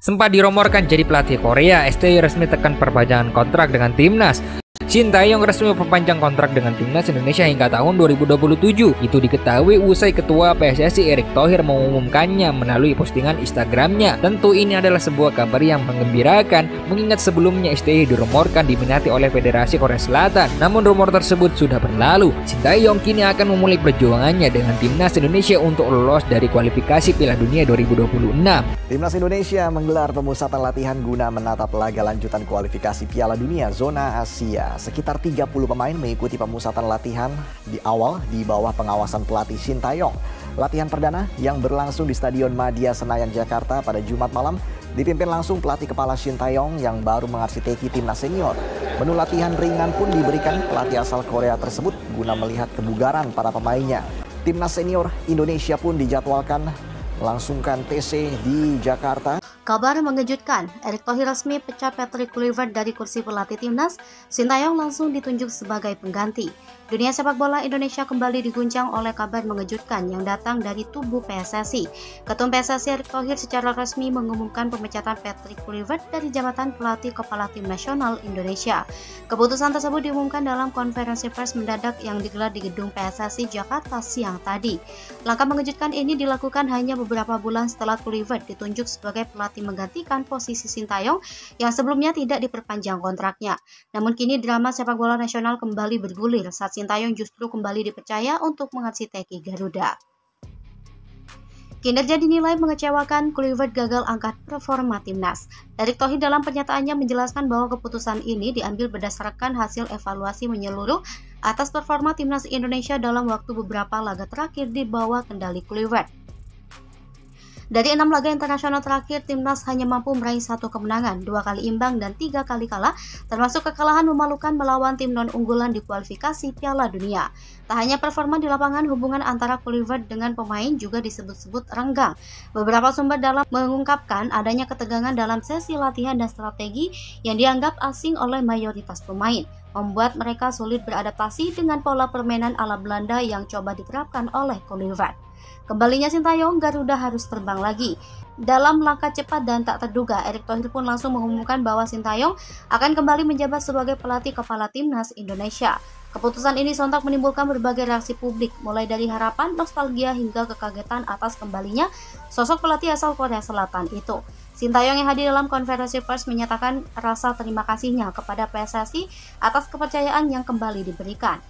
Sempat dirumorkan jadi pelatih Korea, STY resmi tekan perpanjangan kontrak dengan timnas. Shin Tae-yong resmi memperpanjang kontrak dengan timnas Indonesia hingga tahun 2027. Itu diketahui usai Ketua PSSI Erick Thohir mengumumkannya melalui postingan Instagramnya. Tentu ini adalah sebuah kabar yang menggembirakan, mengingat sebelumnya STY dirumorkan diminati oleh Federasi Korea Selatan. Namun rumor tersebut sudah berlalu. Shin Tae-yong kini akan memulai perjuangannya dengan timnas Indonesia untuk lolos dari kualifikasi Piala Dunia 2026. Timnas Indonesia menggelar pemusatan latihan guna menatap laga lanjutan kualifikasi Piala Dunia Zona Asia. Sekitar 30 pemain mengikuti pemusatan latihan di bawah pengawasan pelatih Shin Tae-yong. Latihan perdana yang berlangsung di Stadion Madia Senayan Jakarta pada Jumat malam dipimpin langsung pelatih kepala Shin Tae-yong yang baru mengarsiteki timnas senior. Menu latihan ringan pun diberikan pelatih asal Korea tersebut guna melihat kebugaran para pemainnya. Timnas senior Indonesia pun dijadwalkan melangsungkan TC di Jakarta. Kabar mengejutkan, Erick Thohir resmi pecat Patrick Kluivert dari kursi pelatih timnas. Shin Tae-yong langsung ditunjuk sebagai pengganti. Dunia sepak bola Indonesia kembali diguncang oleh kabar mengejutkan yang datang dari tubuh PSSI. Ketum PSSI Erick Thohir secara resmi mengumumkan pemecatan Patrick Kluivert dari jabatan pelatih kepala tim nasional Indonesia. Keputusan tersebut diumumkan dalam konferensi pers mendadak yang digelar di gedung PSSI Jakarta siang tadi. Langkah mengejutkan ini dilakukan hanya beberapa bulan setelah Kluivert ditunjuk sebagai pelatih menggantikan posisi Shin Tae-yong yang sebelumnya tidak diperpanjang kontraknya. Namun kini drama sepak bola nasional kembali bergulir saat Shin Tae-yong justru kembali dipercaya untuk mengarsiteki Garuda. Kinerja dinilai mengecewakan, Kluivert gagal angkat performa timnas. Erick Thohir dalam pernyataannya menjelaskan bahwa keputusan ini diambil berdasarkan hasil evaluasi menyeluruh atas performa timnas Indonesia dalam waktu beberapa laga terakhir di bawah kendali Kluivert. Dari 6 laga internasional terakhir, timnas hanya mampu meraih 1 kemenangan, 2 kali imbang, dan 3 kali kalah, termasuk kekalahan memalukan melawan tim non-unggulan di kualifikasi Piala Dunia. Tak hanya performa di lapangan, hubungan antara Kluivert dengan pemain juga disebut-sebut renggang. Beberapa sumber dalam mengungkapkan adanya ketegangan dalam sesi latihan dan strategi yang dianggap asing oleh mayoritas pemain, membuat mereka sulit beradaptasi dengan pola permainan ala Belanda yang coba diterapkan oleh Kluivert. Kembalinya Shin Tae-yong, Garuda harus terbang lagi. Dalam langkah cepat dan tak terduga, Erick Thohir pun langsung mengumumkan bahwa Shin Tae-yong akan kembali menjabat sebagai pelatih kepala timnas Indonesia. Keputusan ini sontak menimbulkan berbagai reaksi publik, mulai dari harapan, nostalgia, hingga kekagetan atas kembalinya sosok pelatih asal Korea Selatan itu. Shin Tae-yong yang hadir dalam konferensi pers menyatakan rasa terima kasihnya kepada PSSI atas kepercayaan yang kembali diberikan.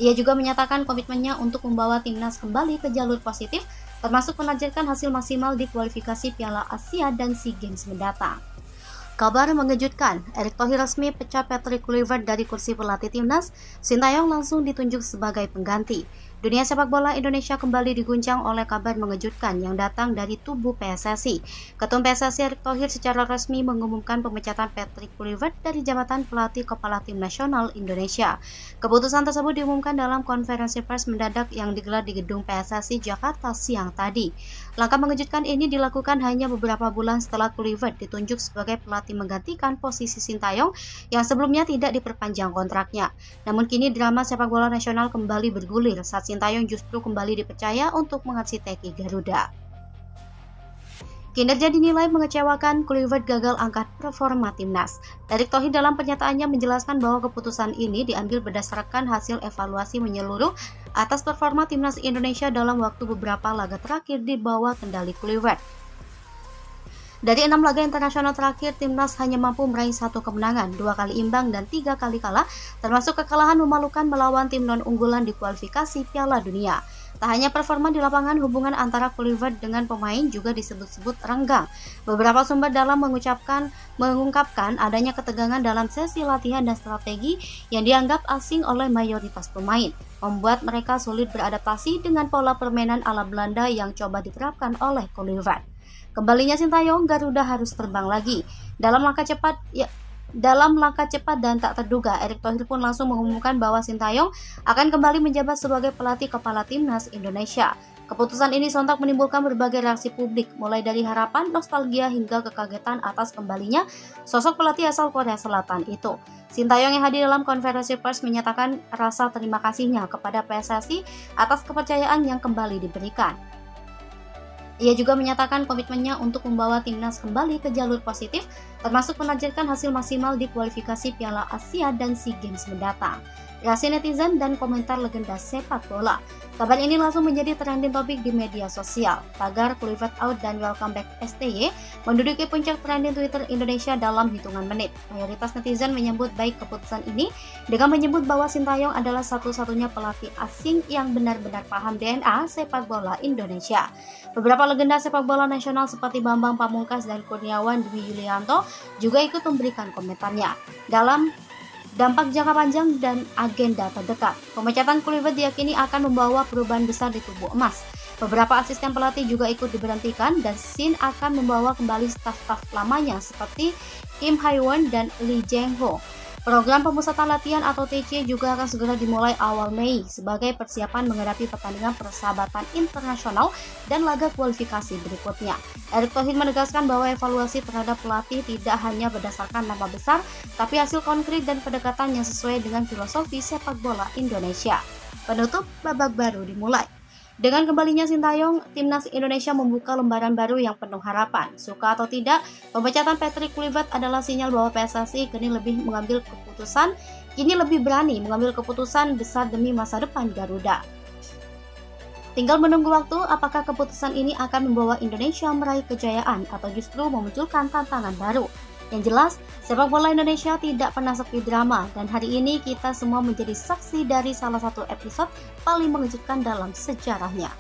Ia juga menyatakan komitmennya untuk membawa timnas kembali ke jalur positif, termasuk menargetkan hasil maksimal di kualifikasi Piala Asia dan SEA Games mendatang. Kabar mengejutkan, Erick Thohir resmi pecat Patrick Kluivert dari kursi pelatih timnas. Shin Tae-yong langsung ditunjuk sebagai pengganti. Dunia sepak bola Indonesia kembali diguncang oleh kabar mengejutkan yang datang dari tubuh PSSI. Ketum PSSI Erick Thohir secara resmi mengumumkan pemecatan Patrick Kluivert dari jabatan pelatih kepala tim nasional Indonesia. Keputusan tersebut diumumkan dalam konferensi pers mendadak yang digelar di gedung PSSI Jakarta siang tadi. Langkah mengejutkan ini dilakukan hanya beberapa bulan setelah Kluivert ditunjuk sebagai pelatih menggantikan posisi Shin Tae-yong yang sebelumnya tidak diperpanjang kontraknya. Namun kini drama sepak bola nasional kembali bergulir saat Shin Tae-yong justru kembali dipercaya untuk mengarsiteki Garuda. Kinerja dinilai mengecewakan, Kluivert gagal angkat performa timnas. Erick Thohir dalam pernyataannya menjelaskan bahwa keputusan ini diambil berdasarkan hasil evaluasi menyeluruh atas performa timnas Indonesia dalam waktu beberapa laga terakhir di bawah kendali Kluivert. Dari 6 laga internasional terakhir, timnas hanya mampu meraih 1 kemenangan, 2 kali imbang, dan 3 kali kalah, termasuk kekalahan memalukan melawan tim non-unggulan di kualifikasi Piala Dunia. Tak hanya performa di lapangan, hubungan antara Kluivert dengan pemain juga disebut-sebut renggang. Beberapa sumber dalam mengungkapkan adanya ketegangan dalam sesi latihan dan strategi yang dianggap asing oleh mayoritas pemain, membuat mereka sulit beradaptasi dengan pola permainan ala Belanda yang coba diterapkan oleh Kluivert. Kembalinya Shin Tae-yong, Garuda harus terbang lagi. Dalam langkah cepat dan tak terduga, Erick Thohir pun langsung mengumumkan bahwa Shin Tae-yong akan kembali menjabat sebagai pelatih kepala timnas Indonesia. Keputusan ini sontak menimbulkan berbagai reaksi publik, mulai dari harapan, nostalgia, hingga kekagetan atas kembalinya sosok pelatih asal Korea Selatan itu. Shin Tae-yong yang hadir dalam konferensi pers menyatakan rasa terima kasihnya kepada PSSI atas kepercayaan yang kembali diberikan. Ia juga menyatakan komitmennya untuk membawa timnas kembali ke jalur positif, termasuk menargetkan hasil maksimal di kualifikasi Piala Asia dan SEA Games mendatang. Reaksi netizen dan komentar legenda sepak bola. Kabar ini langsung menjadi trending topik di media sosial. Tagar Kluivert out dan welcome back STY menduduki puncak trending Twitter Indonesia dalam hitungan menit. Mayoritas netizen menyambut baik keputusan ini dengan menyebut bahwa Sintayong adalah satu-satunya pelatih asing yang benar-benar paham DNA sepak bola Indonesia. Beberapa legenda sepak bola nasional seperti Bambang Pamungkas dan Kurniawan Dwi Yulianto juga ikut memberikan komentarnya. Dalam dampak jangka panjang dan agenda terdekat, pemecatan Kluivert diyakini akan membawa perubahan besar di tubuh emas. Beberapa asisten pelatih juga ikut diberhentikan dan Shin akan membawa kembali staf-staf lamanya seperti Kim Hae-won dan Lee Jae-ho. Program pemusatan latihan atau TC juga akan segera dimulai awal Mei sebagai persiapan menghadapi pertandingan persahabatan internasional dan laga kualifikasi berikutnya. Erick Thohir menegaskan bahwa evaluasi terhadap pelatih tidak hanya berdasarkan nama besar, tapi hasil konkret dan pendekatan yang sesuai dengan filosofi sepak bola Indonesia. Penutup, babak baru dimulai. Dengan kembalinya Sintayong, timnas Indonesia membuka lembaran baru yang penuh harapan. Suka atau tidak, pemecatan Patrick Kluivert adalah sinyal bahwa PSSI kini lebih berani mengambil keputusan besar demi masa depan Garuda. Tinggal menunggu waktu apakah keputusan ini akan membawa Indonesia meraih kejayaan atau justru memunculkan tantangan baru. Yang jelas, sepak bola Indonesia tidak pernah sepi drama dan hari ini kita semua menjadi saksi dari salah satu episode paling mengejutkan dalam sejarahnya.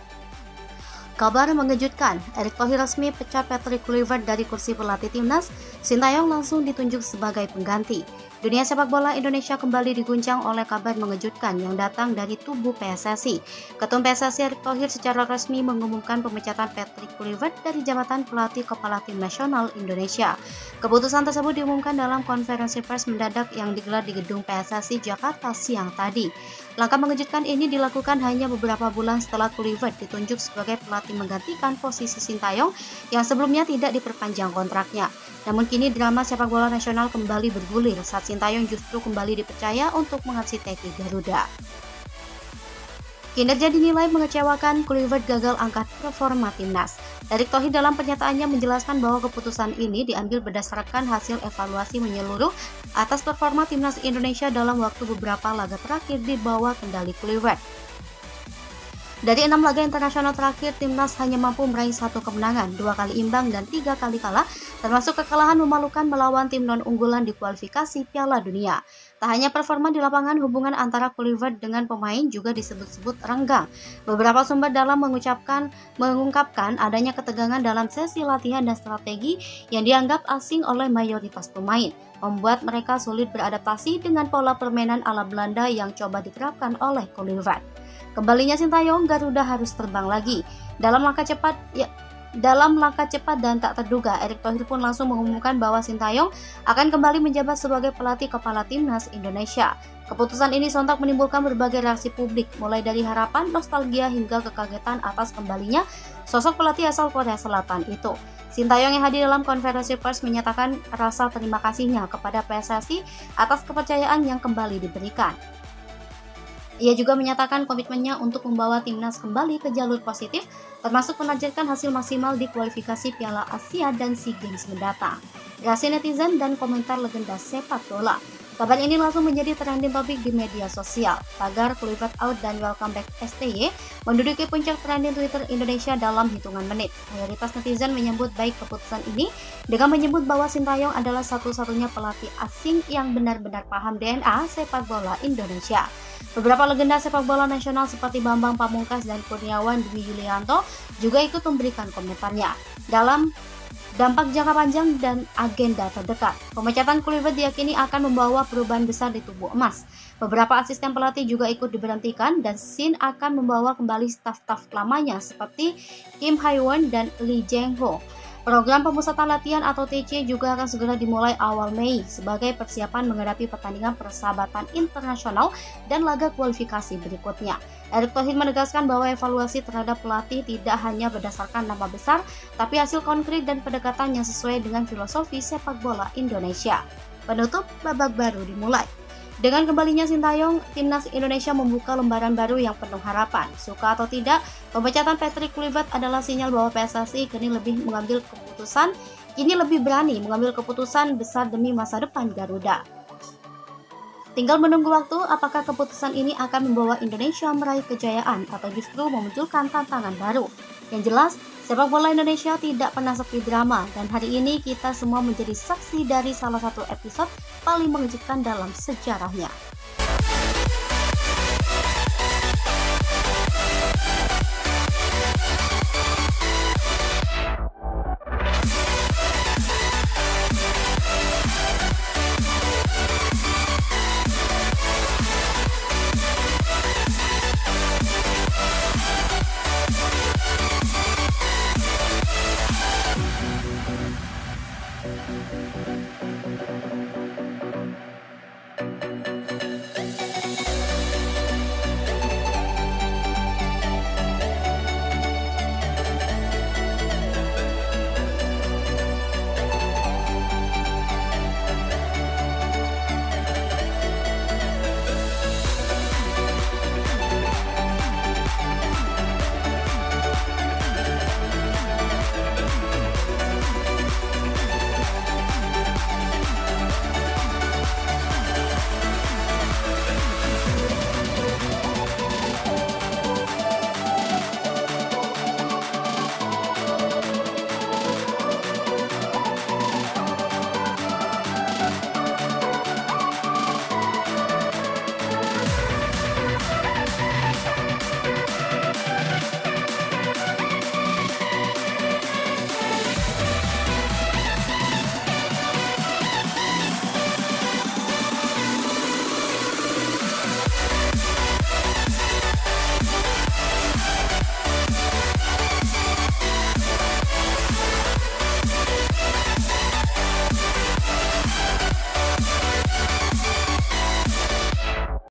Kabar mengejutkan, Erick Thohir resmi pecat Patrick Kluivert dari kursi pelatih timnas, Sintayong langsung ditunjuk sebagai pengganti. Dunia sepak bola Indonesia kembali diguncang oleh kabar mengejutkan yang datang dari tubuh PSSI. Ketum PSSI Erick Thohir secara resmi mengumumkan pemecatan Patrick Kluivert dari jabatan pelatih kepala tim nasional Indonesia. Keputusan tersebut diumumkan dalam konferensi pers mendadak yang digelar di gedung PSSI Jakarta siang tadi. Langkah mengejutkan ini dilakukan hanya beberapa bulan setelah Kluivert ditunjuk sebagai pelatih menggantikan posisi Sintayong yang sebelumnya tidak diperpanjang kontraknya. Namun kini drama sepak bola nasional kembali bergulir saat Sintayong justru kembali dipercaya untuk mengarsiteki Garuda. Kinerja dinilai mengecewakan, Kluivert gagal angkat performa timnas. Erick Thohir dalam pernyataannya menjelaskan bahwa keputusan ini diambil berdasarkan hasil evaluasi menyeluruh atas performa timnas Indonesia dalam waktu beberapa laga terakhir di bawah kendali Kluivert. Dari 6 laga internasional terakhir, timnas hanya mampu meraih 1 kemenangan, 2 kali imbang, dan 3 kali kalah, termasuk kekalahan memalukan melawan tim non-unggulan di kualifikasi Piala Dunia. Tak hanya performa di lapangan, hubungan antara Kluivert dengan pemain juga disebut-sebut renggang. Beberapa sumber dalam mengungkapkan adanya ketegangan dalam sesi latihan dan strategi yang dianggap asing oleh mayoritas pemain, membuat mereka sulit beradaptasi dengan pola permainan ala Belanda yang coba diterapkan oleh Kluivert. Kembalinya Sintayong, Garuda harus terbang lagi. Dalam langkah cepat dan tak terduga, Erick Thohir pun langsung mengumumkan bahwa Sintayong akan kembali menjabat sebagai pelatih kepala timnas Indonesia. Keputusan ini sontak menimbulkan berbagai reaksi publik, mulai dari harapan, nostalgia, hingga kekagetan atas kembalinya sosok pelatih asal Korea Selatan itu. Sintayong yang hadir dalam konferensi pers menyatakan rasa terima kasihnya kepada PSSI atas kepercayaan yang kembali diberikan. Ia juga menyatakan komitmennya untuk membawa timnas kembali ke jalur positif, termasuk menargetkan hasil maksimal di kualifikasi Piala Asia dan SEA Games mendatang. Reaksi netizen dan komentar legenda sepak bola. Kabar ini langsung menjadi trending topik di media sosial. Tagar Kluivert out dan welcome back STY menduduki puncak trending Twitter Indonesia dalam hitungan menit. Mayoritas netizen menyambut baik keputusan ini dengan menyebut bahwa Sintayong adalah satu-satunya pelatih asing yang benar-benar paham DNA sepak bola Indonesia. Beberapa legenda sepak bola nasional seperti Bambang Pamungkas dan Kurniawan Dwi Yulianto juga ikut memberikan komentarnya. Dalam dampak jangka panjang dan agenda terdekat, pemecatan Kluivert diyakini akan membawa perubahan besar di tubuh emas. Beberapa asisten pelatih juga ikut diberhentikan dan Shin akan membawa kembali staf-staf lamanya seperti Kim Hae-won dan Lee Jae-ho. Program pemusatan latihan atau TC juga akan segera dimulai awal Mei sebagai persiapan menghadapi pertandingan persahabatan internasional dan laga kualifikasi berikutnya. Erick Thohir menegaskan bahwa evaluasi terhadap pelatih tidak hanya berdasarkan nama besar, tapi hasil konkret dan pendekatan yang sesuai dengan filosofi sepak bola Indonesia. Penutup, babak baru dimulai. Dengan kembalinya Sintayong, timnas Indonesia membuka lembaran baru yang penuh harapan. Suka atau tidak, pemecatan Patrick Kluivert adalah sinyal bahwa PSSI kini lebih berani mengambil keputusan besar demi masa depan Garuda. Tinggal menunggu waktu apakah keputusan ini akan membawa Indonesia meraih kejayaan atau justru memunculkan tantangan baru. Yang jelas, sepak bola Indonesia tidak pernah sepi drama dan hari ini kita semua menjadi saksi dari salah satu episode paling mengejutkan dalam sejarahnya.